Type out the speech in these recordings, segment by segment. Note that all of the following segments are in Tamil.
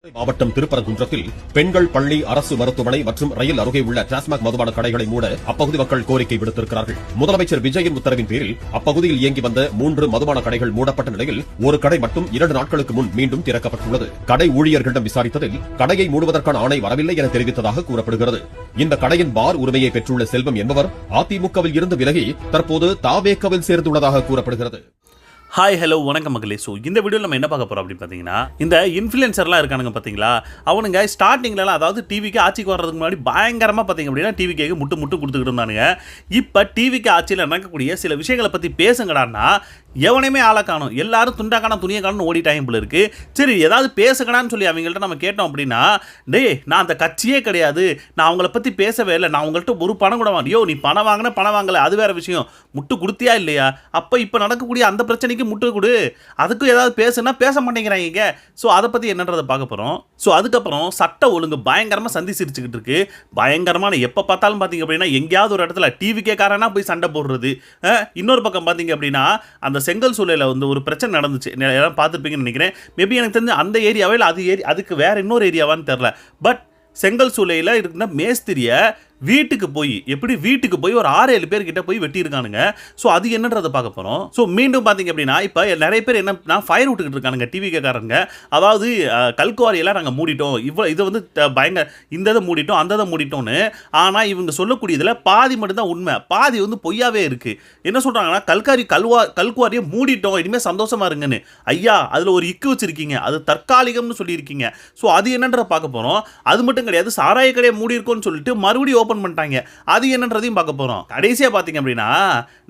மாவட்டம் திருப்பரங்குன்றத்தில் பெண்கள் பள்ளி, அரசு மருத்துவமனை மற்றும் ரயில் அருகே உள்ள டாஸ்மாக் மதுபான கடைகளை மூட அப்பகுதி மக்கள் கோரிக்கை விடுத்திருக்கிறார்கள். முதலமைச்சர் விஜயின் உத்தரவின் பேரில் அப்பகுதியில் இயங்கி வந்த 3 மதுபான கடைகள் மூடப்பட்ட நிலையில் ஒரு கடை மட்டும் 2 நாட்களுக்கு முன் மீண்டும் திறக்கப்பட்டுள்ளது. கடை ஊழியர்களிடம் விசாரித்ததில் கடையை மூடுவதற்கான ஆணை வரவில்லை என தெரிவித்ததாக கூறப்படுகிறது. இந்த கடையின் பார் உரிமையை பெற்றுள்ள செல்வம் என்பவர் அதிமுகவில் இருந்து விலகி தற்போது தாவேகவில் சேர்ந்துள்ளதாக கூறப்படுகிறது. ஹாய் ஹலோ வணக்கம் மகளே. ஸோ இந்த வீடியோவில் நம்ம என்ன பார்க்க போகிறோம் அப்படின்னு பார்த்தீங்கன்னா, இந்த இன்ஃப்ளூயன்சர்லாம் இருக்கானுங்க பார்த்தீங்களா, அவனுங்க ஸ்டார்டிங்லலாம் அதாவது டிவிக்கு ஆட்சிக்கு வர்றதுக்கு முன்னாடி பயங்கரமாக பார்த்தீங்க அப்படின்னா டிவிக்கு முட்டு கொடுத்துக்கிட்டு இருந்தானுங்க. இப்போ டிவிக்கு ஆட்சியில் நடக்கக்கூடிய சில விஷயங்களை பற்றி பேசுங்கடான்னா எவனையுமே ஆளை காணும், எல்லாரும் துண்டாக்கான துணியை காணும் ஓடிட்டாங்க போல இருக்கு. சரி ஏதாவது பேசுங்கடான்னு சொல்லி அவங்கள்ட்ட நம்ம கேட்டோம் அப்படின்னா, டேய் நான் அந்த கட்சியே கிடையாது, நான் அவங்கள பற்றி பேசவே இல்லை, நான் உங்கள்கிட்ட ஒரு பணம் கூட வாங்கியோ, நீ பணம் வாங்கின பணம் வாங்கலை அது வேறு விஷயம், முட்டு கொடுத்தியா இல்லையா, அப்போ இப்போ நடக்கக்கூடிய அந்த பிரச்சனைக்கு முட்டு கொடு, அதுக்கும் ஏதாவது பேசுனா பேச மாட்டேங்கிறாங்க. ஸோ அதை பற்றி என்னன்றதை பார்க்க போகிறோம். ஸோ அதுக்கப்புறம் சட்ட ஒழுங்கு பயங்கரமாக சந்திச்சிருச்சுக்கிட்டு இருக்கு. பயங்கரமான எப்போ பார்த்தாலும் பார்த்தீங்க அப்படின்னா எங்கேயாவது ஒரு இடத்துல டிவிக்கே காரனா போய் சண்டை போடுறது. இன்னொரு பக்கம் பார்த்தீங்க அப்படின்னா அந்த செங்கல் சூளையில் வந்து ஒரு பிரச்சனை நடந்துச்சு, எல்லாம் பார்த்துருப்பீங்கன்னு நினைக்கிறேன். மேபி எனக்கு தெரிஞ்சு அந்த ஏரியாவில் அதுக்கு வேற இன்னொரு ஏரியாவான்னு தெரில. பட் செங்கல் சூளையில் இருக்கிற மேஸ்திரியை வீட்டுக்கு போய் ஒரு 6-7 பேர்கிட்ட போய் வெட்டியிருக்கானுங்க. ஸோ அது என்னன்றதை பார்க்க போகிறோம். ஸோ மீண்டும் பார்த்தீங்க அப்படின்னா இப்போ நிறைய பேர் என்ன ஃபயர் விட்டுக்கிட்டு இருக்கானுங்க டிவிக்காரங்க. அதாவது கல்குவாரியெல்லாம் நாங்கள் மூடிட்டோம், இதை வந்து பயங்கர இந்த இதை மூடிட்டோம் அந்த இதை மூடிட்டோன்னு. ஆனால் இவங்க சொல்லக்கூடியதில் பாதி மட்டும்தான் உண்மை, பாதி வந்து பொய்யாவே இருக்குது. என்ன சொல்கிறாங்கன்னா கல்குவாரியை மூடிட்டோம், இனிமேல் சந்தோஷமா இருங்கன்னு. ஐயா அதில் ஒரு இக்கு வச்சுருக்கீங்க, அது தற்காலிகம்னு சொல்லியிருக்கீங்க. ஸோ அது என்னன்ற பார்க்க போகிறோம். அது மட்டும் கிடையாது, சாராய கடையை மூடி இருக்கோன்னு சொல்லிட்டு மறுபடியும் பண்ணிட்டாங்க, அது என்னன்றதையும் பார்க்க போறோம். கடைசியா பாத்தீங்க அப்படின்னா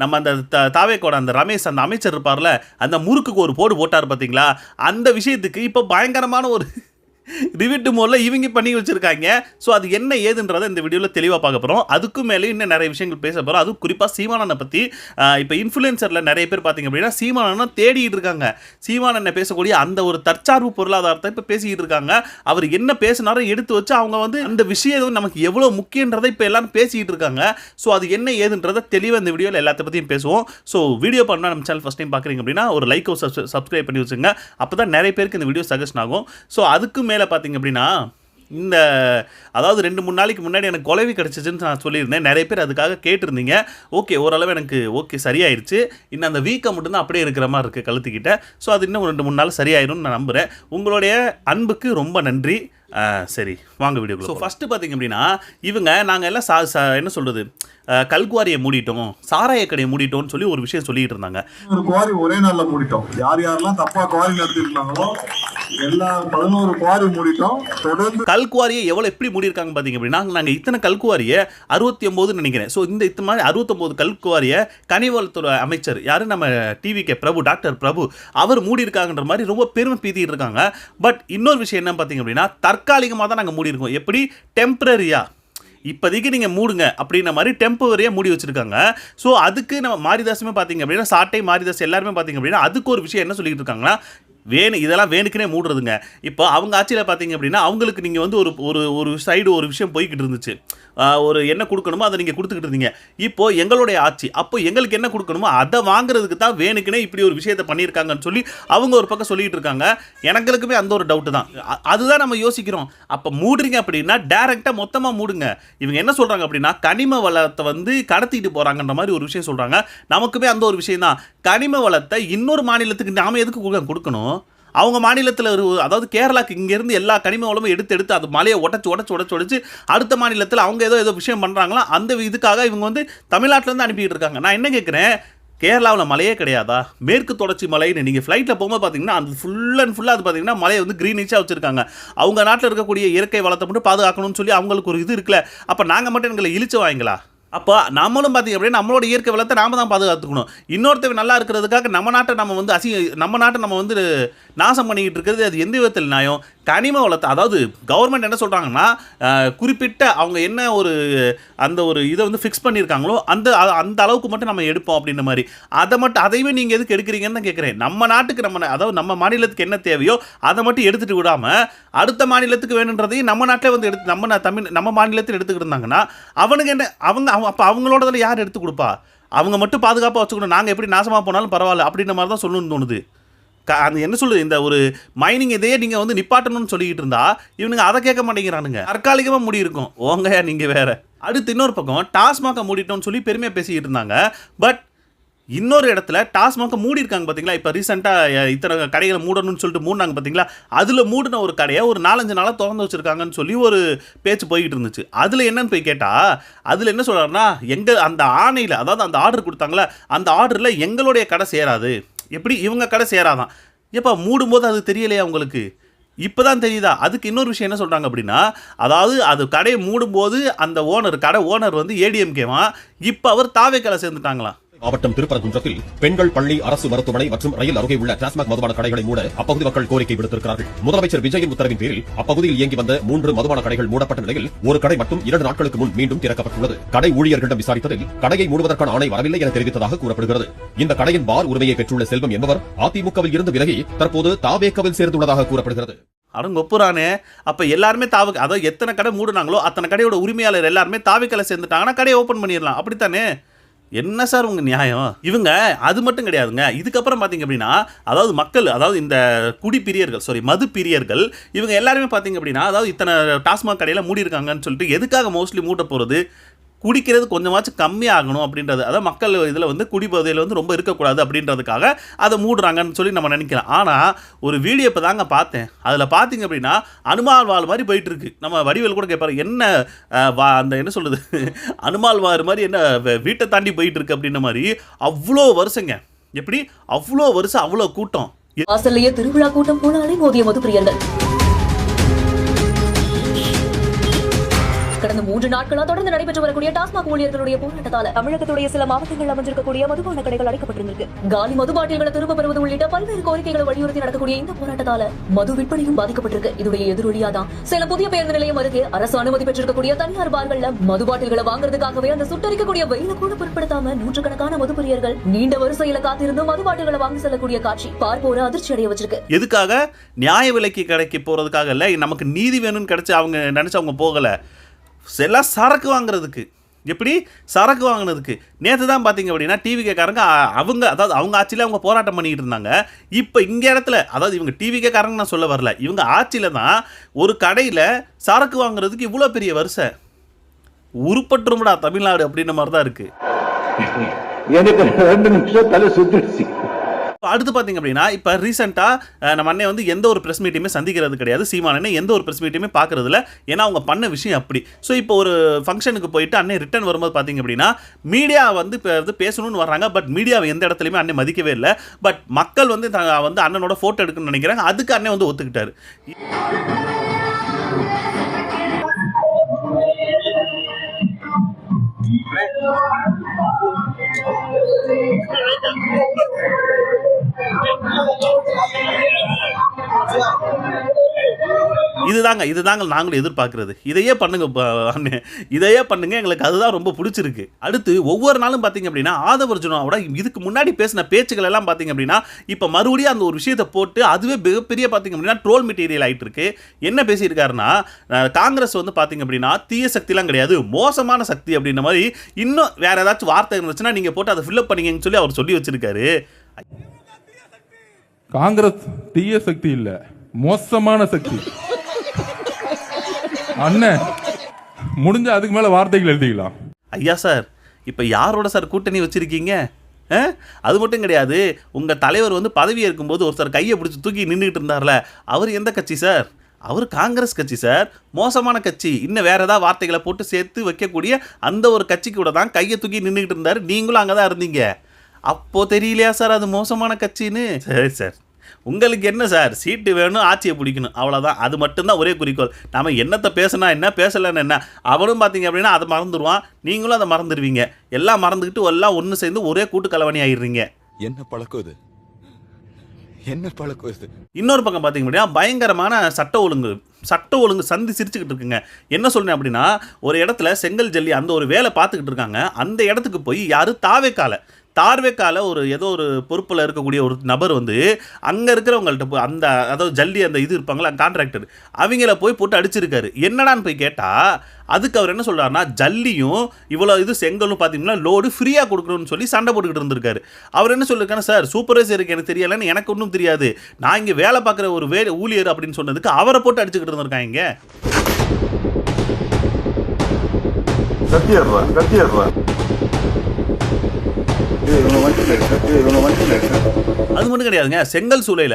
நம்ம அந்த தாவேக்கோட அந்த ரமேஷ் அந்த அமைச்சர் இருப்பார்ல, அந்த முறுக்குக்கு ஒரு போட்டார் பாத்தீங்களா, அந்த விஷயத்துக்கு இப்ப பயங்கரமான ஒரு ரிவிட்டு மோடில் இவங்க பண்ணி வச்சிருக்காங்க. ஸோ அது என்ன ஏதுன்றதை இந்த வீடியோவில் தெளிவாக பார்க்க போகிறோம். அதுக்கும் மேலே இன்னும் நிறைய விஷயங்கள் பேச போகிறோம். அதுவும் குறிப்பாக சீமானனை பற்றி. இப்போ இன்ஃப்ளூயன்சரில் நிறைய பேர் பார்த்தீங்க அப்படின்னா சீமானனை தேடிட்டு இருக்காங்க. சீமானனை பேசக்கூடிய அந்த ஒரு தற்சார்பு பொருளாதாரத்தை இப்போ பேசிக்கிட்டு இருக்காங்க. அவர் என்ன பேசினாரோ எடுத்து வச்சு அவங்க வந்து அந்த விஷயம் நமக்கு எவ்வளோ முக்கியன்றதை இப்போ எல்லாரும் பேசிக்கிட்டு இருக்காங்க. ஸோ அது என்ன ஏதுன்றதை தெளிவாக இந்த வீடியோவில் எல்லாத்த பற்றியும் பேசுவோம். ஸோ வீடியோ பண்ணால் நம்ம சேனல் ஃபஸ்ட் டைம் பார்க்குறீங்க அப்படின்னா ஒரு லைக் சப்ஸ்கிரைப் பண்ணி வச்சுங்க. அப்போ தான் நிறைய பேருக்கு இந்த வீடியோ சஜஷன் ஆகும். ஸோ அதுக்கு மேலே பார்த்தீங்க அப்படின்னா இந்த அதாவது 2-3 நாளைக்கு முன்னாடி எனக்கு குழவி கிடச்சிச்சுன்னு நான் சொல்லியிருந்தேன். நிறைய பேர் அதுக்காக கேட்டிருந்தீங்க. ஓகே ஓரளவு எனக்கு சரியாயிருச்சு. இன்னும் அந்த வீக்கம் மட்டும்தான் அப்படியே இருக்கிற மாதிரி இருக்குது கழுத்துக்கிட்ட. ஸோ அது இன்னும் 2-3 நாள் சரியாயிரும்னு நான் நம்புகிறேன். உங்களுடைய அன்புக்கு ரொம்ப நன்றி. சரி வாங்க வீடியோக்குள்ள. ஸோ ஃபஸ்ட்டு பார்த்தீங்க அப்படின்னா இவங்க நாங்கள் எல்லாம் என்ன சொல்கிறது, கல்குவாரியை மூடிட்டோம், சாராய கடையை மூடிட்டோம்னு சொல்லி ஒரு விஷயம் சொல்லிட்டு இருந்தாங்க. ஒரு குவாரி ஒரே நாளில் மூடிட்டோம். யாரெல்லாம் தப்பா குவாரி நடத்திருந்தாங்களோ எல்லா 11 குவாரி மூடிட்டோம். தொடர்ந்து கல்குவாரியை எப்படி மூடிருக்காங்க பார்த்தீங்க அப்படின்னா, நாங்கள் இத்தனை கல்குவாரியை 69 நினைக்கிறேன். ஸோ இந்த மாதிரி 69 கல்குவாரியை கனிவளத்துறை அமைச்சர் யாரு நம்ம டிவிகே பிரபு, டாக்டர் பிரபு அவர் மூடிருக்காங்கன்ற மாதிரி ரொம்ப பெருமை பீத்திட்டு இருக்காங்க. பட் இன்னொரு விஷயம் என்ன பார்த்தீங்க அப்படின்னா, தற்காலிகமாக தான் நாங்கள் மூடிருக்கோம். எப்படி டெம்பரரியா இப்போதைக்கு நீங்கள் மூடுங்க அப்படின்ற மாதிரி டெம்பரரியாக மூடி வச்சுருக்காங்க. ஸோ அதுக்கு நம்ம மாரிதாசுமே பார்த்தீங்க அப்படின்னா, சாட்டை மாரிதாஸ் எல்லாருமே பார்த்தீங்க அப்படின்னா அதுக்கு ஒரு விஷயம் என்ன சொல்லிட்டு இருக்காங்கன்னா, இதெல்லாம் வேணுக்குனே மூடுறதுங்க. இப்போ அவங்க ஆட்சியில் பார்த்தீங்க அப்படின்னா அவங்களுக்கு நீங்கள் வந்து ஒரு சைடு ஒரு விஷயம் போய்கிட்டு இருந்துச்சு, ஒரு என்ன கொடுக்கணுமோ அதை நீங்கள் கொடுத்துக்கிட்டு இருந்தீங்க. இப்போது எங்களுடைய ஆட்சி, அப்போ எங்களுக்கு என்ன கொடுக்கணுமோ அதை வாங்குறதுக்கு தான் வேணுக்குனே இப்படி ஒரு விஷயத்தை பண்ணியிருக்காங்கன்னு சொல்லி அவங்க ஒரு பக்கம் சொல்லிட்டு இருக்காங்க. எனக்குமே அந்த ஒரு டவுட்டு தான். அதுதான் நம்ம யோசிக்கிறோம். அப்போ மூடுறீங்க அப்படின்னா டேரெக்டாக மொத்தமாக மூடுங்க. இவங்க என்ன சொல்கிறாங்க அப்படின்னா கனிம வளத்தை வந்து கடத்திட்டு போகிறாங்கன்ற மாதிரி ஒரு விஷயம் சொல்கிறாங்க. நமக்குமே அந்த ஒரு விஷயம் தான். கனிம வளத்தை இன்னொரு மாநிலத்துக்கு நாம் எதுக்கு கொடுக்கணும்? அவங்க மாநிலத்தில் அதாவது கேரளாக்கு இங்கேருந்து எல்லா கனிம வளமும் எடுத்து அது மலையை உடச்சு அடுத்த மாநிலத்தில் அவங்க ஏதோ விஷயம் பண்ணுறாங்களா, அந்த இதுக்காக இவங்க வந்து தமிழ்நாட்டிலேருந்து அனுப்பிட்டு இருக்காங்க. நான் என்ன கேட்குறேன், கேரளாவில் மலையே கிடையாதா? மேற்கு தொடர்ச்சி மலைன்னு நீங்கள் ஃப்ளைட்டில் போகும்போது பார்த்தீங்கன்னா அது ஃபுல்லாக அது பார்த்தீங்கன்னா மலையை வந்து க்ரீனிஷாக வச்சுருக்காங்க. அவங்க நாட்டில் இருக்கக்கூடிய இயற்கை வளத்தை மட்டும் பாதுகாக்கணும்னு சொல்லி அவங்களுக்கு ஒரு இது இருக்குல்ல. அப்போ நாங்கள் மட்டும் எங்களை இழிச்சு வாங்கிங்களா? அப்போ நம்மளும் பார்த்தீங்க அப்படின்னா நம்மளோட இயற்கை வளத்தை நாம தான் பாதுகாத்துக்கணும். இன்னொருத்தவங்க நல்லா இருக்கிறதுக்காக நம்ம நாட்டை நம்ம வந்து நாசம் பண்ணிக்கிட்டு இருக்கிறது அது எந்த விதத்தில் நியாயம்? கனிம வளத்தை அதாவது கவர்மெண்ட் என்ன சொல்கிறாங்கன்னா, குறிப்பிட்ட அவங்க என்ன அந்த ஒரு இதை வந்து ஃபிக்ஸ் பண்ணியிருக்காங்களோ அந்த அளவுக்கு மட்டும் நம்ம எடுப்போம் அப்படின்ற மாதிரி. அதையுமே நீங்கள் எதுக்கு எடுக்கிறீங்கன்னு தான் கேட்குறேன். நம்ம நாட்டுக்கு அதாவது நம்ம மாநிலத்துக்கு என்ன தேவையோ அதை மட்டும் எடுத்துகிட்டு விடாமல் அடுத்த மாநிலத்துக்கு வேணுன்றதையும் நம்ம நாட்டிலே வந்து நம்ம மாநிலத்தில் எடுத்துக்கிட்டு இருந்தாங்கன்னா அவனுக்கு என்ன அப்போ அவங்களோடதில் யார் எடுத்து கொடுப்பா? அவங்க மட்டும் பாதுகாப்பாக வச்சுக்கணும், நாங்கள் எப்படி நாசமாக போனாலும் பரவாயில்ல அப்படின்ற மாதிரி தான் சொல்லணும்னு தோணுது. அந்த என்ன சொல்லுது இந்த ஒரு மைனிங் இதையே நீங்கள் வந்து நிப்பாட்டணும்னு சொல்லிக்கிட்டு இருந்தா இவனுங்க அதை கேட்க மாட்டேங்கிறானுங்க. தற்காலிகமாக மூடி இருக்கும் ஓங்கயா நீங்கள் வேற. அடுத்து இன்னொரு பக்கம் டாஸ்மாக மூடிட்டோம்னு சொல்லி பெருமையாக பேசிக்கிட்டு இருந்தாங்க. பட் இன்னொரு இடத்துல டாஸ்மாக மூடி இருக்காங்க பார்த்தீங்களா. இப்போ ரீசெண்டாக இத்தனை கடைகளை மூடணும்னு சொல்லிட்டு மூடினாங்க பார்த்தீங்களா. அதில் மூடின ஒரு கடையை ஒரு 4-5 நாளாக திறந்து வச்சுருக்காங்கன்னு சொல்லி ஒரு பேச்சு போய்கிட்டு இருந்துச்சு. அதில் என்னன்னு போய் கேட்டால் அதில் என்ன சொல்கிறாருன்னா, எங்கள் அந்த ஆணையில் அதாவது அந்த ஆர்டர் கொடுத்தாங்களே அந்த ஆர்டரில் எங்களுடைய கடை சேராது. எப்படி இவங்க கடை சேராதான். எப்போ மூடும்போது அது தெரியலையா உங்களுக்கு? இப்போ தான் தெரியுதா? அதுக்கு இன்னொரு விஷயம் என்ன சொல்கிறாங்க அப்படின்னா, அதாவது அது கடையை மூடும்போது அந்த கடை ஓனர் வந்து ஏடிஎம்கேவா, இப்போ அவர் தாவேக்கால சேர்ந்துட்டாங்களாம். மாவட்டம் திருப்பரங்குன்றத்தில் பெண்கள் பள்ளி, அரசு மருத்துவமனை மற்றும் ரயில் அருகே உள்ள டாஸ்மாக் மதுபான கடைகளை மூட அப்பகுதி மக்கள் கோரிக்கை விடுத்திருக்கிறார்கள். முதலமைச்சர் விஜயின் உத்தரவின் பேரில் அப்பகுதியில் இயங்கி வந்த 3 மதுபான கடைகள் மூடப்பட்ட நிலையில் ஒரு கடை மட்டும் 2 நாட்களுக்கு முன் மீண்டும் திறக்கப்பட்டுள்ளது. கடை ஊழியர்களிடம் விசாரித்ததில் கடையை மூடுவதற்கான ஆணை வரவில்லை என தெரிவித்ததாக கூறப்படுகிறது. இந்த கடையின் பார் உரிமையை பெற்றுள்ள செல்வம் என்பவர் அதிமுகவில் இருந்து விலகி தற்போது தாவேக்கவில் சேர்ந்துள்ளதாக கூறப்படுகிறது. அடங்கொப்புறானே. அப்போ எல்லாருமே அதாவது எத்தனை கடை மூடுனாங்களோ அத்தனை கடையோட உரிமையாளர் எல்லாருமே தாவேக்கால சேர்ந்துட்டாங்கன்னா கடையை ஓப்பன் பண்ணிடலாம். அப்படித்தானே? என்ன சார் உங்கள் நியாயம்? இவங்க அது மட்டும் கிடையாதுங்க. இதுக்கப்புறம் பார்த்தீங்க அப்படின்னா, அதாவது மக்கள், அதாவது இந்த மது பிரியர்கள் இவங்க எல்லாருமே பார்த்தீங்க அப்படின்னா, அதாவது இத்தனை டாஸ்மாக் கடையில் மூடி இருக்காங்கன்னு சொல்லிட்டு எதுக்காக மோஸ்ட்லி மூட போகிறது? குடிக்கிறது கொஞ்சமாச்சும் கம்மியாகணும் அப்படின்றது. அதாவது மக்கள் இதில் வந்து குடிபோதையில் வந்து ரொம்ப இருக்கக்கூடாது அப்படின்றதுக்காக அதை மூடுறாங்கன்னு சொல்லி நம்ம நினைக்கலாம். ஆனால் ஒரு வீடியோ இப்போ தாங்க பார்த்தேன். அதில் பார்த்தீங்க அப்படின்னா அனுமால் வால் மாதிரி போயிட்டு இருக்கு. நம்ம வடிவேல் கூட கேட்பாரு, என்ன அந்த என்ன சொல்லுது அனுமால் வார் மாதிரி என்ன வீட்டை தாண்டி போயிட்டு இருக்கு அப்படின்ற மாதிரி. அவ்வளோ வருஷங்க, எப்படி அவ்வளோ வருஷம் அவ்வளோ கூட்டம். வாசல்லையே திருவிழா கூட்டம் போனாலே மோதிய மதுப்பிரியர்கள். கடந்த 3 நாட்களா தொடர்ந்து நடைபெற்று வரக்கூடிய டாஸ்மாக் ஊழியர்களுடைய போராட்டத்தால தமிழகத்துடைய சில மாவட்டங்கள் அமைஞ்சிருக்கக்கூடிய மதுபான கடைகள் அடைக்கப்பட்டிருக்கு. காலி மது பாட்டில்களை திரும்ப பெறுவது உள்ளிட்ட பல்வேறு கோரிக்கைகளை வலியுறுத்தி நடக்கக்கூடிய இந்த போராட்டத்தால மது விற்பனையும் பாதிக்கப்பட்டிருக்கு. இதோடைய எதிரொலியாதான் சில புதிய பேருந்து நிலையம் அருகே அரசு அனுமதி பெற்றிருக்கக்கூடிய தனியார் பார்கள்ல மது பாட்டில்களை வாங்குறதுக்காகவே அந்த சுட்டரிக்கக்கூடிய வெயில கூட பொருட்படுத்தாம நூற்றுக்கணக்கான மது பிரியர்கள் நீண்ட வரிசையில காத்திருந்து மது பாட்டில்களை வாங்கி செல்லக்கூடிய காட்சி பார்ப்போரை அதிர்ச்சி அடைய வச்சிருக்கு. எதுக்காக? நியாய விலைக்கு கடைக்கு போறதுக்காக இல்ல, நமக்கு நீதி வேணும்னு கிடைச்சு அவங்க நினைச்சு அவங்க போகல, எல்லாம் சரக்கு வாங்குறதுக்கு. எப்படி சரக்கு வாங்கினதுக்கு. நேற்று தான் பார்த்தீங்க அப்படின்னா டிவிகேக்காரங்க அவங்க ஆட்சியில் அவங்க போராட்டம் பண்ணிக்கிட்டு இருந்தாங்க. இப்போ இங்கே இடத்துல, அதாவது இவங்க டிவிகேக்காரங்க நான் சொல்ல வரல, இவங்க ஆட்சியில் தான் ஒரு கடையில் சரக்கு வாங்குறதுக்கு இவ்வளோ பெரிய வரிசை. உருப்பட்டுருமுடா தமிழ்நாடு அப்படின்ற மாதிரி தான் இருக்கு. எனக்கு 2 நிமிஷம் தலை சுத்திடுச்சு. அடுத்து பார்த்தீங்க அப்படின்னா, இப்போ ரீசெண்டாக நம்ம அண்ணன் வந்து எந்த ஒரு ப்ரெஸ் மீட்டையுமே சந்திக்கிறது கிடையாது. சீமானே எந்த ஒரு ப்ரெஸ் மீட்டையுமே பார்க்கறதில்ல. ஏன்னா அவங்க பண்ண விஷயம் அப்படி. ஸோ இப்போ ஒரு ஃபங்க்ஷனுக்கு போயிட்டு அண்ணன் ரிட்டர்ன் வரும்போது பார்த்தீங்க அப்படின்னா மீடியா வந்து இப்போ வந்து பேசணும்னு வர்றாங்க. பட் மீடியாவை எந்த இடத்துலையுமே அண்ணன் மதிக்கவே இல்லை. பட் மக்கள் வந்து அண்ணனோட ஃபோட்டோ எடுக்கணும்னு நினைக்கிறாங்க. அதுக்கு அண்ணன் வந்து ஒத்துக்கிட்டாரு. இதுதாங்க நாங்களும் எதிர்பார்க்கிறது. இதையே பண்ணுங்க அண்ணே, இதையே பண்ணுங்க, எங்களுக்கு அதுதான் ரொம்ப பிடிச்சிருக்கு. அடுத்து ஒவ்வொரு நாளும் பார்த்தீங்க அப்படின்னா ஆதவர்ஜுனாவோட இதுக்கு முன்னாடி பேசின பேச்சுக்கள் எல்லாம் பார்த்தீங்க அப்படின்னா இப்போ மறுபடியும் அந்த ஒரு விஷயத்தை போட்டு அதுவே மிகப்பெரிய பார்த்தீங்க அப்படின்னா ட்ரோல் மெட்டீரியல் ஆகிட்டு இருக்கு. என்ன பேசியிருக்காருன்னா, காங்கிரஸ் வந்து பார்த்தீங்க அப்படின்னா தீய சக்திலாம் கிடையாது, மோசமான சக்தி அப்படின்ற மாதிரி இன்னும் வேற ஏதாச்சும் வார்த்தை இருந்துச்சுன்னா நீங்கள் போட்டு அதை ஃபில்அப் பண்ணிங்கன்னு சொல்லி அவர் சொல்லி வச்சிருக்காரு. காங்கிரஸ் தீய சக்தி இல்ல, மோசமான சக்தி. அண்ணன் முடிஞ்ச அதுக்கு மேல வார்த்தைகள் எழுதிக்கலாம். ஐயா சார், இப்போ யாரோட சார் கூட்டணி வச்சிருக்கீங்க? அது மட்டும் கிடையாது, உங்கள் தலைவர் வந்து பதவி இருக்கும்போது ஒருத்தர் கையை பிடிச்சி தூக்கி நின்றுட்டு இருந்தார்ல, அவர் எந்த கட்சி சார்? அவர் காங்கிரஸ் கட்சி சார், மோசமான கட்சி. இன்னும் வேற ஏதாவது வார்த்தைகளை போட்டு சேர்த்து வைக்கக்கூடிய அந்த ஒரு கட்சி கூட தான் கையை தூக்கி நின்றுக்கிட்டு இருந்தார். நீங்களும் அங்கே தான் இருந்தீங்க. அப்போ தெரியலையா சார் அது மோசமான கட்சின்னு? சரி சார், உங்களுக்கு என்ன சார், சீட்டு வேணும், ஆட்சியை பிடிக்கணும், அவ்வளோதான். அது மட்டும்தான் ஒரே குறிக்கோள். நம்ம என்னத்தை பேசினா என்ன, பேசலைன்னு என்ன. அவனும் பார்த்தீங்க அப்படின்னா அதை மறந்துடுவான், நீங்களும் அதை மறந்துடுவீங்க. எல்லாம் மறந்துக்கிட்டு எல்லாம் ஒன்று சேர்ந்து ஒரே கூட்டு கலவணி ஆயிடுறீங்க. என்ன பழக்கம் இது? என்ன பழக்கம் இது? இன்னொரு பக்கம் பார்த்தீங்க அப்படின்னா பயங்கரமான சட்ட ஒழுங்கு சந்தி சிரிச்சுக்கிட்டு இருக்குங்க. என்ன சொல்றேன் அப்படின்னா, ஒரு இடத்துல செங்கல் ஜல்லி அந்த ஒரு வேலை பார்த்துக்கிட்டு இருக்காங்க. அந்த இடத்துக்கு போய் யாரு தார்வேக்கால ஏதோ ஒரு பொறுப்பில் இருக்கக்கூடிய ஒரு நபர் வந்து அங்கே இருக்கிறவங்கள்ட்ட போய் அந்த அதாவது ஜல்லி அந்த இது இருப்பாங்களா கான்ட்ராக்டர் அவங்கள போய் போட்டு அடிச்சிருக்காரு. என்னடான்னு போய் கேட்டால் அதுக்கு அவர் என்ன சொல்கிறாருன்னா ஜல்லியும் இவ்வளோ இது செங்கலும் பார்த்தீங்கன்னா லோடு ஃப்ரீயாக கொடுக்கணும்னு சொல்லி சண்டை போட்டுக்கிட்டு இருந்திருக்காரு. அவர் என்ன சொல்லியிருக்காரு, சார் சூப்பர்வைசருக்கு எனக்கு தெரியலைன்னு எனக்கு ஒன்றும் தெரியாது, நான் இங்கே வேலை பார்க்குற ஒரு ஊழியர் அப்படின்னு சொன்னதுக்கு அவரை போட்டு அடிச்சுக்கிட்டு இருந்திருக்காங்க. அது மட்டும் கிடையாதுங்க. செங்கல் சூளையில்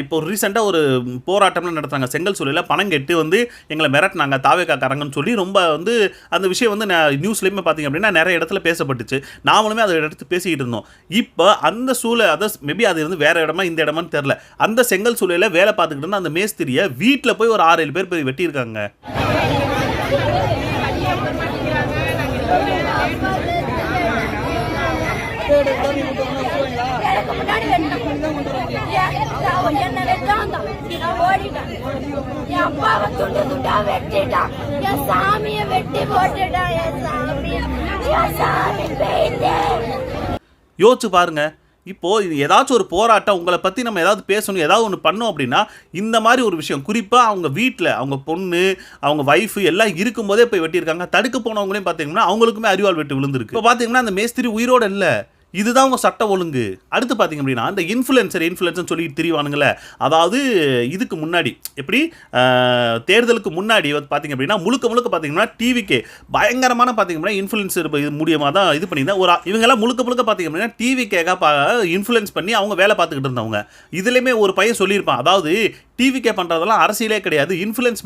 இப்போ ரீசெண்டாக ஒரு போராட்டம்லாம் நடத்துறாங்க. செங்கல் சூளையில் பணம் கெட்டு வந்து எங்களை மிரட்டினாங்க தாவேக்காரங்கன்னு சொல்லி ரொம்ப வந்து அந்த விஷயம் வந்து நியூஸ்லேயுமே பார்த்தீங்க அப்படின்னா நிறைய இடத்துல பேசப்பட்டுச்சு. நாமளுமே அதை எடுத்து பேசிக்கிட்டு இருந்தோம். இப்போ அந்த சூளை அதை மேபி அது வந்து வேற இடமா இந்த இடமான்னு தெரில, அந்த செங்கல் சூளையில் வேலை பார்த்துக்கிட்டு இருந்தால் அந்த மேஸ்திரியை வீட்டில் போய் ஒரு 6-7 பேர் போய் வெட்டியிருக்காங்க. யோசிச்சு பாருங்க. இப்போ ஏதாச்சும் ஒரு போராட்டம் உங்களை பற்றி நம்ம ஏதாவது பேசணும் ஏதாவது ஒன்று பண்ணோம் அப்படின்னா இந்த மாதிரி ஒரு விஷயம் குறிப்பாக அவங்க வீட்டில் அவங்க பொண்ணு அவங்க ஒய்ஃபு எல்லாம் இருக்கும்போதே போய் வெட்டியிருக்காங்க. தடுக்க போனவங்களையும் பார்த்தீங்கன்னா அவங்களுக்குமே அரிவாள் வெட்டு விழுந்திருக்கு. இப்போ பார்த்தீங்கன்னா அந்த மேஸ்திரி உயிரோடு இல்லை, இதுதான் உங்கள் சட்ட ஒழுங்கு. அடுத்து பார்த்தீங்க அப்படின்னா இந்த இன்ஃப்ளூயன்சர்னு சொல்லி திரிவானுங்களே, அதாவது இதுக்கு முன்னாடி எப்படி தேர்தலுக்கு முன்னாடி பார்த்தீங்க அப்படின்னா முழுக்க பார்த்தீங்கன்னா டிவிக்கே பயங்கரமான பார்த்தீங்க அப்படின்னா இன்ஃப்ளூயன்சர் மூலியமாக தான் இது பண்ணியிருந்தேன். இவங்கெல்லாம் முழுக்க பார்த்தீங்க அப்படின்னா டிவிக்கேக்காக இன்ஃப்ளூயன்ஸ் பண்ணி அவங்க வேலை பார்த்துக்கிட்டு இருந்தவங்க. இதுலேயுமே ஒரு பையன் சொல்லியிருப்பான், அதாவது டிவிக்கே பண்ணுறதெல்லாம் அரசியலே கிடையாது, இன்ஃப்ளூயன்ஸ்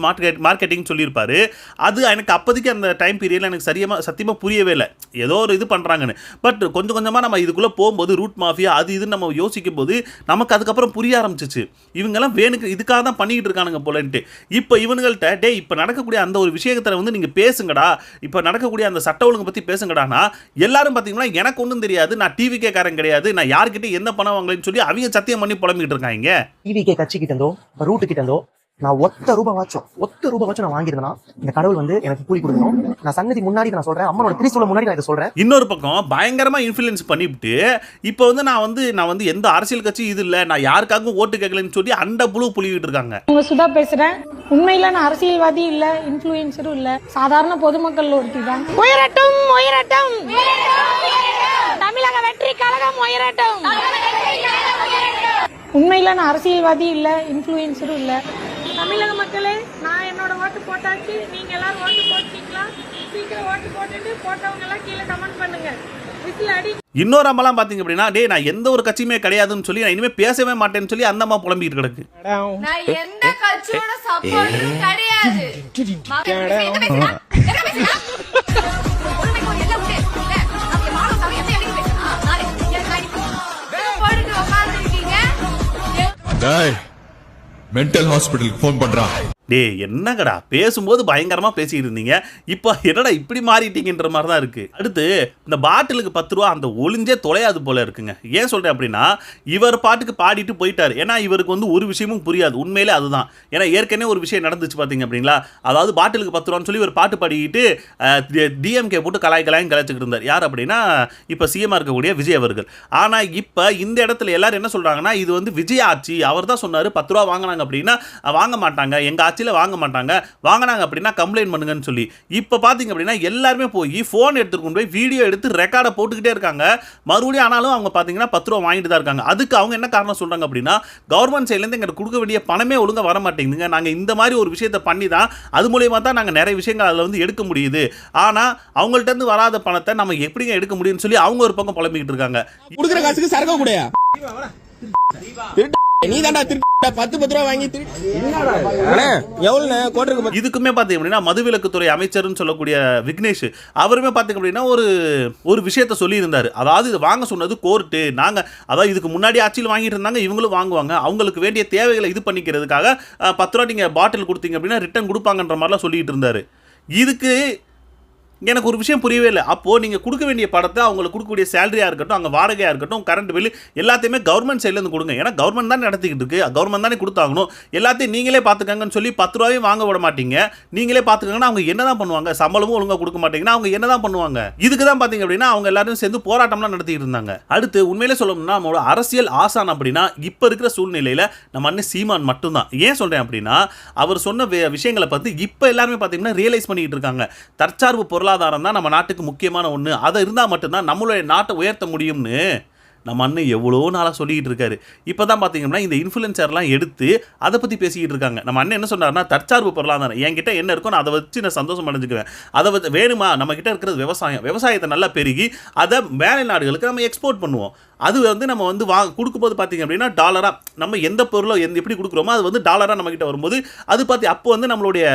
மார்க்கெட்டிங் சொல்லியிருப்பாரு. அது எனக்கு அப்போதைக்கு அந்த டைம் பீரியடில் எனக்கு சத்தியமாக புரியவே இல்லை, ஏதோ ஒரு இது பண்ணுறாங்கன்னு. பட் கொஞ்சம் கொஞ்சமாக நம்ம இதுக்குள்ளே போகும்போது ரூட் மாஃபியா அது இதுன்னு நம்ம யோசிக்கும் போது நமக்கு அதுக்கப்புறம் புரிய ஆரம்பிச்சிச்சு, இவங்கெல்லாம் வேணுக்கு இதுக்காக தான் பண்ணிக்கிட்டு இருக்கானுங்க போலன்ட்டு. இப்போ இவனுங்கள்ட்ட இப்போ நடக்கக்கூடிய அந்த ஒரு விஷயத்தில் வந்து நீங்கள் பேசுங்கடா, இப்போ நடக்கக்கூடிய அந்த சட்ட ஒழுங்கு பற்றி பேசுங்கடானா எல்லாரும் பார்த்தீங்கன்னா எனக்கு ஒன்றும் தெரியாது, நான் டிவிக்கே காரன் கிடையாது, நான் யார்கிட்ட என்ன பணம் வாங்கலன்னு சொல்லி அவங்க சத்தியம் பண்ணி புலம்பிக்கிட்டு இருக்காங்க. டிவிக்கே கட்சிக்கிட்டு இருந்தோ ரூட்டு கிட்ட இருந்தோ நான் ஒத்த ரூபாய் வாச்சும் நான் வாங்கியிருந்தேன். இந்த கடவுள் வந்து எனக்கு கூலி கொடுக்கணும். நான் சன்னதி முன்னாடி நான் சொல்றேன், அம்மனோட திரிசூல முன்னாடி நான் இதை சொல்றேன். இன்னொரு பக்கம் பயங்கரமா இன்ஃப்ளூயன்ஸ் பண்ணிவிட்டு இப்போ வந்து நான் வந்து எந்த அரசியல் கட்சி இது இல்லை, நான் யாருக்காகவும் ஓட்டு கேட்கலன்னு சொல்லி அண்ட புழு புளிவிட்டு இருக்காங்க. உங்க சுதா பேசுறேன். உண்மையில நான் அரசியல்வாதி இல்ல, இன்ஃப்ளூயன்சரும் இல்ல, சாதாரண பொதுமக்கள் ஒருத்தி தான். உயரட்டும் உயரட்டும் தமிழக வெற்றி கழகம் உயரட்டும். உண்மையில நான் அரசியல்வாதி இல்ல, இன்ஃப்ளூயன்சரும் இல்ல. தமிழக மக்களே, நான் என்னோட ஓட்டு போட்டாச்சு, நீங்க எல்லாரும் ஓட்டு போட்டீங்களா? சீக்கிரம் ஓட்டு போட்டுட்டு போட்டவங்க எல்லாம் கீழே கமெண்ட் பண்ணுங்க. இன்னொரு அம்மாலாம் பாத்தீங்க அப்படின்னா டேய் நான் எந்த ஒரு கட்சியுமே கிடையாதுன்னு சொல்லி நான் இனிமே பேசவே மாட்டேன்னு சொல்லி அந்த அம்மா புலம்பிட்டு கிடக்கு. நான் எந்த கட்சியோட சப்போர்ட்டும் கிடையாது. மென்டல் ஹாஸ்பிட்டலுக்கு ஃபோன் பண்றான். டே என்னங்கடா பேசும்போது பயங்கரமா பேசிட்டு இருந்தீங்க, இப்போ என்னடா இப்படி மாறிட்டீங்கன்ற மாதிரி தான் இருக்கு. அடுத்து இந்த பாட்டிலுக்கு 10 ரூபா அந்த ஒளிஞ்சே தொலையாது போல இருக்குங்க. ஏன் சொல்றேன் அப்படின்னா இவர் பாட்டுக்கு பாடிட்டு போயிட்டாரு. ஏன்னா இவருக்கு வந்து ஒரு விஷயமும் புரியாது, உண்மையிலே அதுதான். ஏன்னா ஏற்கனவே ஒரு விஷயம் நடந்துச்சு பார்த்தீங்க அப்படிங்களா, அதாவது பாட்டிலுக்கு 10 ரூபான்னு சொல்லி ஒரு பாட்டு பாடிக்கிட்டு டிஎம்கே போட்டு கலாய்ன்னு கலாய்ச்சிக்கிட்டு இருந்தார். யார் அப்படின்னா இப்போ சிஎம்ஆ இருக்கக்கூடிய விஜய் அவர்கள். ஆனால் இப்போ இந்த இடத்துல எல்லாரும் என்ன சொல்றாங்கன்னா இது வந்து விஜய் ஆட்சி, அவர் தான் சொன்னார் 10 ரூபா வாங்கினாங்க அப்படின்னா வாங்க மாட்டாங்க, எங்க ஆட்சியில் வாங்க மாட்டாங்க, வாங்கினாங்க அப்படின்னா கம்ப்ளைண்ட் பண்ணுங்கன்னு சொல்லி. இப்போ பார்த்தீங்க அப்படின்னா எல்லாருமே போய் ஃபோன் எடுத்துட்டு கொண்டு போய் வீடியோ எடுத்து ரெக்கார்டை போட்டுக்கிட்டே இருக்காங்க. மறுபடியும் ஆனாலும் அவங்க பார்த்தீங்கன்னா 10 ரூபா வாங்கிட்டு தான் இருக்காங்க. அதுக்கு அவங்க என்ன காரணம் சொல்றாங்க அப்படின்னா கவர்மெண்ட் சைட்லேருந்து எங்களுக்கு கொடுக்க வேண்டிய பணமே ஒழுங்காக வர மாட்டேங்குதுங்க, நாங்கள் இந்த மாதிரி ஒரு விஷயத்தை பண்ணி தான் அது மூலியமாக தான் நாங்கள் நிறைய விஷயங்கள் அதில் வந்து எடுக்க முடியுது, ஆனால் அவங்கள்ட்ட இருந்து வராத பணத்தை நம்ம எப்படிங்க எடுக்க முடியும்னு சொல்லி அவங்க ஒரு பக்கம் புலம்பிக்கிட்டு இருக்காங்க. கொடுக்குற காசுக்கு சரக்கு கூடயா இதுக்குமே பாத்தீங்க அப்படின்னா மதுவிலக்குத்துறை அமைச்சர்னு சொல்லக்கூடிய விக்னேஷ் அவருமே பாத்தீங்க அப்படின்னா ஒரு விஷயத்த சொல்லி இருந்தாரு. அதாவது இது வாங்க சொன்னது கோர்ட்டு, நாங்க அதாவது இதுக்கு முன்னாடி ஆட்சியில் வாங்கிட்டு இருந்தாங்க, இவங்களும் வாங்குவாங்க, அவங்களுக்கு வேண்டிய தேவைகளை இது பண்ணிக்கிறதுக்காக 10 ரூபா நீங்க பாட்டில் கொடுத்தீங்க அப்படின்னா ரிட்டர்ன் கொடுப்பாங்கன்ற மாதிரிலாம் சொல்லிட்டு இருந்தாரு. இதுக்கு எனக்கு ஒரு விஷயம் புரியவே இல்லை. அப்போது நீங்கள் கொடுக்க வேண்டிய படத்தை அவங்களுக்கு கொடுக்கக்கூடிய சேலரியாக இருக்கட்டும், அங்கே வாடகையாக இருக்கட்டும், கரண்ட் பில் எல்லாத்தையுமே கவர்மெண்ட் சைட்லேருந்து கொடுங்க. ஏன்னா கவர்மெண்ட் தான் நடத்திக்கிட்டு இருக்கு, கவர்மெண்ட் தானே கொடுத்தாகணும். எல்லாத்தையும் நீங்களே பார்த்துக்கங்கன்னு சொல்லி 10 ரூபாயும் வாங்க விட மாட்டீங்க. நீங்களே பார்த்துக்கங்கன்னா அவங்க என்ன தான் பண்ணுவாங்க? சம்பளமும் ஒழுங்காக கொடுக்க மாட்டீங்கன்னா அவங்க என்ன தான் பண்ணுவாங்க? இதுக்கு தான் பார்த்தீங்க அப்படின்னா அவங்க எல்லாரும் சேர்ந்து போராட்டம்லாம் நடத்திட்டு இருந்தாங்க. அடுத்து உண்மையிலே சொல்லணும்னா நம்மளோட அரசியல் ஆசான் அப்படின்னா இப்போ இருக்கிற சூழ்நிலையில் நம்ம அண்ணன் சீமான் மட்டும்தான். ஏன் சொல்கிறேன் அப்படின்னா அவர் சொன்ன விஷயங்களை பார்த்து இப்போ எல்லாருமே பார்த்தீங்கன்னா ரியலைஸ் பண்ணிக்கிட்டு இருக்காங்க. தற்சார்பு பொருளாதாரம் தான் நம்ம நாட்டுக்கு முக்கியமான ஒன்று, அதை இருந்தால் மட்டும்தான் நம்மளுடைய நாட்டை உயர்த்த முடியும்னு நம்ம அண்ணன் எவ்வளோ நாளாக சொல்லிக்கிட்டு இருக்காரு. இப்போ தான் பார்த்தீங்கன்னா இந்த இன்ஃப்ளூயன்சர்லாம் எடுத்து அதை பற்றி பேசிக்கிட்டு இருக்காங்க. நம்ம அண்ணன் என்ன சொன்னார்னா, தற்சார்பு பொருளாதாரம் என்கிட்ட என்ன இருக்கோ நான் அதை வச்சு நான் சந்தோஷம் அடைஞ்சுக்குவேன். அதை வச்சு வேணுமா, நம்மக்கிட்ட இருக்கிறது விவசாயத்தை நல்லா பெருகி அதை மேலை நாடுகளுக்கு நம்ம எக்ஸ்போர்ட் பண்ணுவோம். அது வந்து நம்ம வந்து கொடுக்கும்போது பார்த்தீங்க அப்படின்னா டாலராக நம்ம எந்த பொருளோ எப்படி கொடுக்குறோமோ அது வந்து டாலராக நம்மக்கிட்ட வரும்போது அது பார்த்து அப்போ வந்து நம்மளுடைய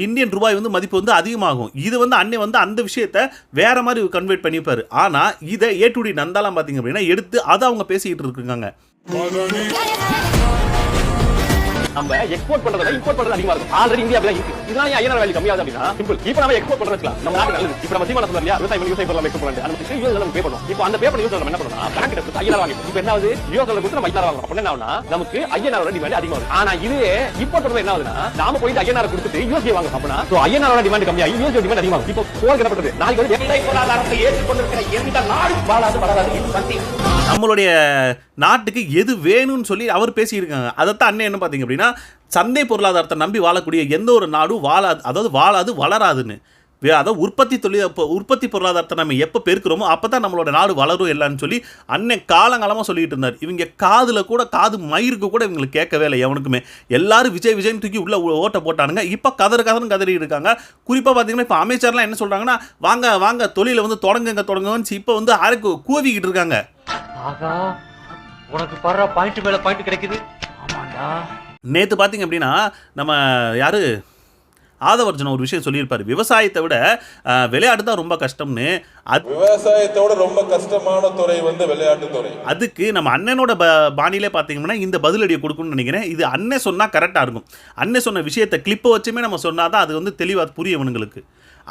இந்தியன் ரூபாய் வந்து மதிப்பு வந்து அதிகமாகும். இது வந்து அன்னை வந்து அந்த விஷயத்தை வேற மாதிரி கன்வெர்ட் பண்ணிப்பார். ஆனால் இதை ஏ2டி நந்தாலாம் பார்த்தீங்க அப்படின்னா எடுத்து அதை அவங்க பேசிக்கிட்டு இருக்காங்க. நம்ம எக்ஸ்போர்ட் பண்றத இம்போர்ட் பண்றது அதிகமா இருக்கு. ஆல்ரெடி இந்தியா அப்படியே இருக்கு. இதனால ஐயனார் வேல்யூ கம்மியாகுது அப்படின்னா சிம்பிள். இப்போ நம்ம எக்ஸ்போர்ட் பண்றதுல நம்ம நாடு நல்லது. இப்போ நம்ம சீமான சொல்றோம் இல்லையா, விவசாயம் பண்ணலாம் எக்ஸ்போர்ட் பண்ணலாம். அந்த யூஎஸ் நம்ம பே பண்ணோம். இப்போ அந்த பே பண்ண யூஸ் நம்ம என்ன பண்ணோம்னா பேங்க் கிட்ட கொடுத்து ஐயனார் வாங்கி. இப்போ என்ன ஆகுது, யூஎஸ் டாலர் கொடுத்து நம்ம ஐயனார் வாங்குறோம். அப்ப என்ன ஆகும்னா நமக்கு ஐயனாரோட டிமாண்ட் அதிகமாகுது. ஆனா இது இம்போர்ட் பண்றது என்ன ஆகுதுன்னா நாம போய் ஐயனார் கொடுத்துட்டு யூஎஸ்ஏ வாங்குறோம். அப்பனா சோ ஐயனாரோட டிமாண்ட் கம்மியாகி யூஎஸ்ஏ டிமாண்ட் அதிகமாகும். இப்போ போர் கட்டப்படுது. நாளைக்கு வந்து எல்லை பொருளாதாரத்தை ஏற்றுக்கொண்டிருக்கிற எந்த நாடு வளராது இது சத்தியம். நம்மளுடைய நாட்டுக்கு எது வேணும்னு சொல்லி அவர் பேசியிருக்காங்க. அதைத்தான் அண்ணன் என்ன பார்த்தீங்க அப்படின்னா சந்தை பொருளாதாரத்தை நம்பி வாழக்கூடிய எந்த ஒரு நாடும் வாழாது வளராதுன்னு. அதாவது உற்பத்தி பொருளாதாரத்தை நம்ம எப்போ பெருக்கிறோமோ அப்போ தான் நம்மளோட நாடு வளரும் எல்லான்னு சொல்லி அண்ணன் காலங்காலமாக சொல்லிட்டு இருந்தார். இவங்க காது மயிருக்கு கூட இவங்களுக்கு கேட்கவே இல்லை எவனுக்குமே. எல்லாரும் விஜய்னு தூக்கி உள்ள ஓட்ட போட்டானுங்க. இப்போ கதறி இருக்காங்க. குறிப்பாக பார்த்தீங்கன்னா இப்போ அமைச்சர்லாம் என்ன சொல்கிறாங்கன்னா, வாங்க தொழிலை வந்து தொடங்குங்கன்னு இப்போ வந்து யாருக்கு கூவிக்கிட்டு இருக்காங்க. உனக்கு படுற பாயிண்ட் மேல பாயிண்ட் கிடைக்குது. ஆமாண்டா. நேற்று பார்த்தீங்க அப்படின்னா நம்ம யாரு ஆதவர்ஜன் ஒரு விஷயம் சொல்லியிருப்பார். விவசாயத்தை விட விளையாட்டு தான் ரொம்ப கஷ்டம்னு. விவசாயத்தோட ரொம்ப கஷ்டமான துறை வந்து விளையாட்டு துறை. அதுக்கு நம்ம அண்ணனோட பாணியிலே பார்த்தீங்கன்னா இந்த பதிலடியை கொடுக்கணும்னு நினைக்கிறேன். இது அண்ணன் சொன்னால் கரெக்டாக இருக்கும். அண்ணன் சொன்ன விஷயத்தை கிளிப்பை வச்சுமே நம்ம சொன்னாதான் அது வந்து தெளிவாக புரியும் இவனுங்களுக்கு.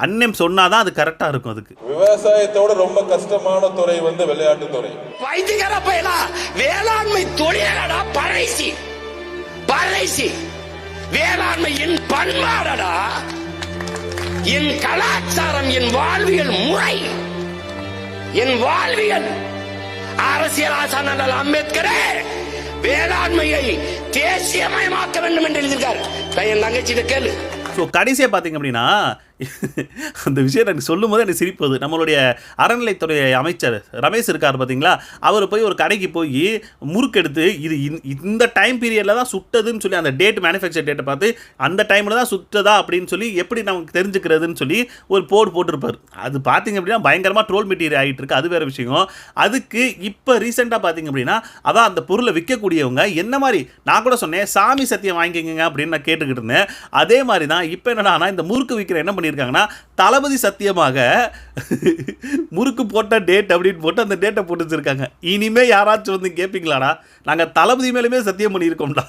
அண்ணன் சொன்னாதான் அது கரெக்டாக இருக்கும். அதுக்கு விவசாயத்தோட ரொம்ப கஷ்டமான துறை வந்து விளையாட்டு துறை. வேளாண்மை தொழிலடா பறைசி வேளாண்மையின் பண்பாடடா, என் கலாச்சாரம், என் வாழ்வியல் முறை, என் வாழ்வியல். அரசியல் ஆசான் அம்பேத்கரே வேளாண்மையை தேசியமயமாக்க வேண்டும் என்று எழுதியிருக்கார். என் தங்கச்சிட்ட கேளு. ஸோ கடைசியாக பார்த்தீங்க அப்படின்னா அந்த விஷயம் எனக்கு சொல்லும் போது எனக்கு சிரிப்பது. நம்மளுடைய அறநிலைத்துறை அமைச்சர் ரமேஷ் இருக்கார் பார்த்தீங்களா, அவர் போய் ஒரு கடைக்கு போய் முறுக்கெடுத்து இது இந்த டைம் பீரியடில் தான் சுட்டதுன்னு சொல்லி அந்த மேனுஃபேக்சர் டேட்டை பார்த்து அந்த டைமில் தான் சுட்டதா அப்படின்னு சொல்லி எப்படி நமக்கு தெரிஞ்சுக்கிறதுன்னு சொல்லி ஒரு போட்டிருப்பார். அது பார்த்தீங்க அப்படின்னா பயங்கரமாக ட்ரோல் மெட்டீரியல் ஆகிட்டு இருக்கு. அது வேறு விஷயம். அதுக்கு இப்போ ரீசெண்டாக பார்த்தீங்க அப்படின்னா அதான் அந்த பொருளை விற்கக்கூடியவங்க என்ன மாதிரி, நான் கூட சொன்னேன் சாமி சத்தியம் வாங்கிக்கங்க அப்படின்னு நான் கேட்டுக்கிட்டு இருந்தேன். அதே மாதிரி தான் இப்போ என்னன்னா இந்த முறுக்கு விற்கிற என்ன பண்ணியிருக்காங்கன்னா தளபதி சத்தியமாக முறுக்கு போட்ட டேட் அப்படின்னு போட்டு அந்த டேட்டை போட்டு வச்சிருக்காங்க. இனிமே யாராச்சும் வந்து கேட்பீங்களாடா, நாங்கள் தளபதி மேலுமே சத்தியம் பண்ணியிருக்கோம்டா,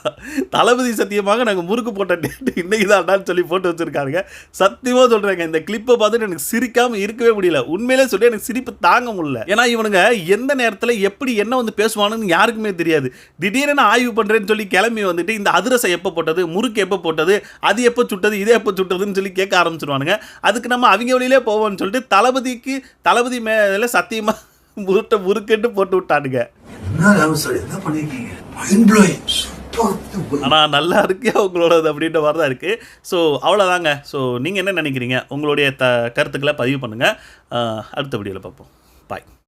தளபதி சத்தியமாக நாங்கள் முறுக்கு போட்ட டேட் இன்னைக்கு தான்டான்னு சொல்லி போட்டு வச்சிருக்காங்க. சத்தியமாக சொல்கிறாங்க. இந்த கிளிப்பை பார்த்துட்டு எனக்கு சிரிக்காமல் இருக்கவே முடியல. உண்மையிலே சொல்லி எனக்கு சிரிப்பு தாங்க முடியல. ஏன்னா இவனுங்க எந்த நேரத்தில் எப்படி என்ன வந்து பேசுவானுன்னு யாருக்குமே தெரியாது. திடீர்னு ஆய்வு பண்ணுறேன்னு சொல்லி கிளம்பி வந்துட்டு இந்த அதிரசம் எப்போ போட்டது, முறுக்கு எப்போ போட்டது, அது எப்போ சுட்டது, இதே எப்போ சுட்டதுன்னு சொல்லி கேட்க ஆரம்பிச்சிருவானுங்க. அதுக்கு நம்ம அவங்க வழியிலே போவோம்னு சொல்லிட்டு தளபதி மேல சத்தியமா முறுக்கெட்டு போட்டு விட்டானுங்க. ஆனா நல்லா இருக்கு அவங்களோட அப்படின்ற மாதிரி தான் இருக்கு. ஸோ அவ்வளோதாங்க. ஸோ நீங்கள் என்ன நினைக்கிறீங்க? உங்களுடைய கருத்துக்களை பதிவு பண்ணுங்க. அடுத்த வீடியோவில் பார்ப்போம். பாய்.